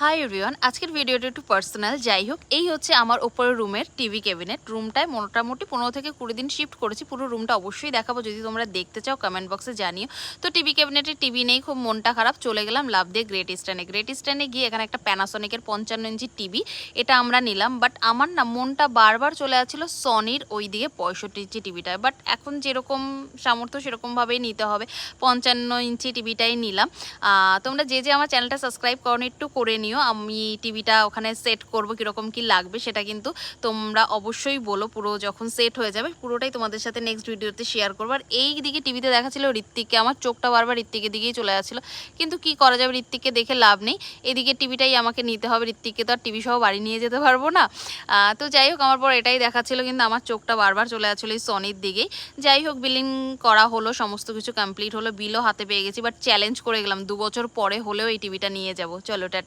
Hi everyone, আজকের ভিডিওটা একটু পার্সোনাল। যাই হোক, এই হচ্ছে আমার ওপরের রুমের টিভি ক্যাবিনেট। রুমটায় মোটামুটি 15 থেকে 20 দিন শিফট করেছি। পুরো রুমটা অবশ্যই দেখাবো, যদি তোমরা দেখতে চাও কমেন্ট বক্সে জানিও। তো টিভি ক্যাবিনেটে টিভি নেই, খুব মনটা খারাপ। চলে গেলাম লাভ দিয়ে গ্রেট ইস্টার্নে গিয়ে এখানে একটা প্যানাসনিকের 55 ইঞ্চি টিভি এটা আমরা নিলাম। বাট আমার না মনটা বারবার চলে যাচ্ছিলো সনির ওই দিকে 65 ইঞ্চি টিভিটায়। বাট এখন যেরকম সামর্থ্য সেরকমভাবেই নিতে হবে, 55 ইঞ্চি টিভিটাই নিলাম। তোমরা যে আমার চ্যানেলটা সাবস্ক্রাইব করো একটু করে নিও। আমি টিভিটা ওখানে সেট করব, কীরকম কী লাগবে সেটা কিন্তু তোমরা অবশ্যই বলো। পুরো যখন সেট হয়ে যাবে পুরোটাই তোমাদের সাথে নেক্সট ভিডিওতে শেয়ার করবো। আর এই দিকে টিভিতে দেখাচ্ছিল ঋত্বিককে, আমার চোখটা বারবার ঋত্বিকের দিকেই চলে যাচ্ছিলো, কিন্তু কি করা যাবে, ঋত্বিককে দেখে লাভ নেই। এদিকে টিভিটাই আমাকে নিতে হবে, ঋত্বিককে তো আর টিভি সহ বাড়ি নিয়ে যেতে পারবো না। তো যাই হোক, আমার পর এটাই দেখাচ্ছিলো, কিন্তু আমার চোখটা বারবার চলে যাচ্ছিলো এই সনির দিকেই। যাই হোক, বিলিং করা হলো, সমস্ত কিছু কমপ্লিট হলো, বিলও হাতে পেয়ে গেছি। বাট চ্যালেঞ্জ করে গেলাম 2 বছর পরে হলেও এই টিভিটা নিয়ে যাবো। চলো টাটা।